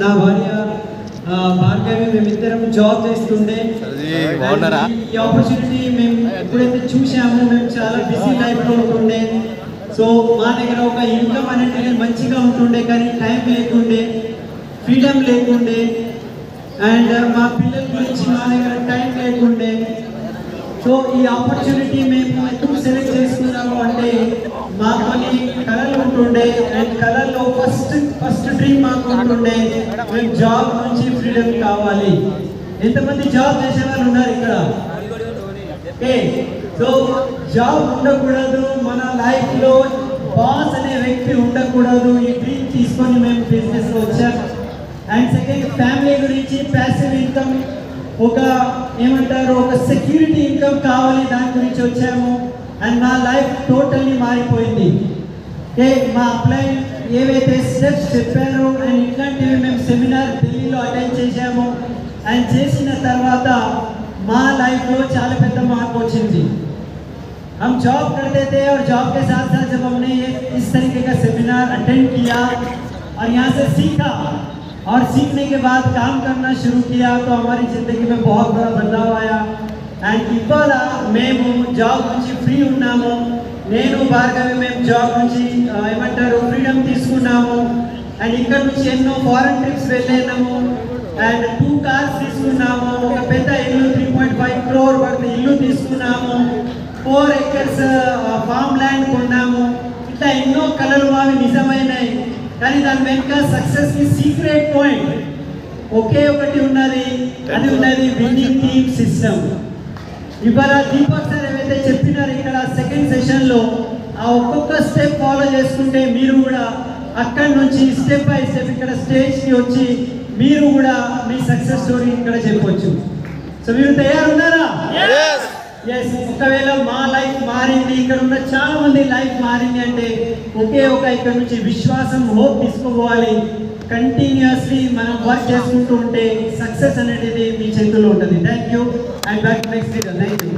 నా భార్య భార్గవి మేమిద్దరం జాబ్ చేస్తుండే. ఈ ఆపర్చునిటీ మేము ఎప్పుడైతే చూసామో మేము చాలా బిజీ లైఫ్లో ఉంటుండే. సో మా దగ్గర ఒక ఇన్కమ్ అనేది మంచిగా ఉంటుండే, కానీ టైం లేకుండే, ఫ్రీడమ్ లేకుండే, అండ్ మా పిల్లల గురించి మా దగ్గర టైం లేకుండే. సో ఈ ఆపర్చునిటీ మేము ఎందుకు సెలెక్ట్ చేసుకున్నాము అంటే మా కొన్ని కళలు ఉంటుండే, అండ్ కళల్లో ఫస్ట్ డ్రీమ్ మాకు ఉంటుండే మేము జాబ్ నుంచి ఫ్రీడమ్ కావాలి. ఎంతమంది జాబ్ చేసే వాళ్ళు ఉన్నారు ఇక్కడ? ఓకే, సో జాబ్ ఉండకూడదు, మన లైఫ్లో బాస్ అనే వ్యక్తి ఉండకూడదు. ఈ డ్రీమ్ తీసుకొని మేము బిజినెస్లో వచ్చాం. అండ్ సెకండ్, ఫ్యామిలీ గురించి ప్యాసివ్ ఇన్కమ్, ఒక ఏమంటారు, ఒక సెక్యూరిటీ ఇన్కమ్ కావాలి, దాని గురించి వచ్చాము. అండ్ నా లైఫ్ టోటల్లీ మారిపోయింది. మా అప్లై ఏవైతే స్టెప్స్ చెప్పారో అండ్ ఇట్లాంటివి మేము సెమినార్ ఢిల్లీలో అటెండ్ చేశాము. అండ్ చేసిన తర్వాత మా లైఫ్లో చాలా పెద్ద మార్పు వచ్చింది. हम जॉब करते थे और जॉब के साथ साथ जब हमने ये इस तरीके का सेमिनार अटेंड किया और यहाँ से सीखा और सीखने के बाद काम करना शुरू किया तो हमारी ज़िंदगी में बहुत बड़ा बदलाव आया. అండ్ ఇవాళ మేము జాబ్ నుంచి ఫ్రీ ఉన్నాము. నేను భార్గవి మేము జాబ్ నుంచి ఏమంటారు ఫ్రీడమ్ తీసుకున్నాము. అండ్ ఇక్కడ నుంచి ఎన్నో ఫారెన్ ట్రిప్స్ వెళ్ళాము. అండ్ 2 కార్స్ తీసుకున్నాము. ఒక పెద్ద ఇల్లు 3.5 crore వర్త్ ఇల్లు తీసుకున్నాము. 4 acres ఫామ్ ల్యాండ్ కొన్నాము. ఇట్లా ఎన్నో కళలు మావి నిజమైనాయి. కానీ దాని వెనుక సక్సెస్కి సీక్రెట్ పాయింట్ ఒకే ఒకటి ఉన్నది, అది ఉన్నది విన్నింగ్ టీమ్ సిస్టమ్. ఇవాళ దీపక్ సార్ ఏవైతే చెప్పినారు ఇక్కడ సెకండ్ సెషన్లో, ఆ ఒక్కొక్క స్టెప్ ఫాలో చేసుకుంటే మీరు కూడా అక్కడి నుంచి స్టెప్ బై స్టెప్ ఇక్కడ స్టేజ్కి వచ్చి మీరు కూడా మీ సక్సెస్ స్టోరీ ఇక్కడ చెప్పవచ్చు. సో మీరు తయారున్నారా? ఎస్. ఒకవేళ మా లైఫ్ మారింది, ఇక్కడ ఉన్న చాలా మంది లైఫ్ మారింది అంటే ఒకే ఒక ఇక్కడ నుంచి విశ్వాసం, హోప్ తీసుకోవాలి. కంటిన్యూస్లీ మనం వర్క్ చేసుకుంటూ ఉంటే సక్సెస్ అనేది మీ చేతుల్లో ఉంటుంది. Thank you. And back next thank you.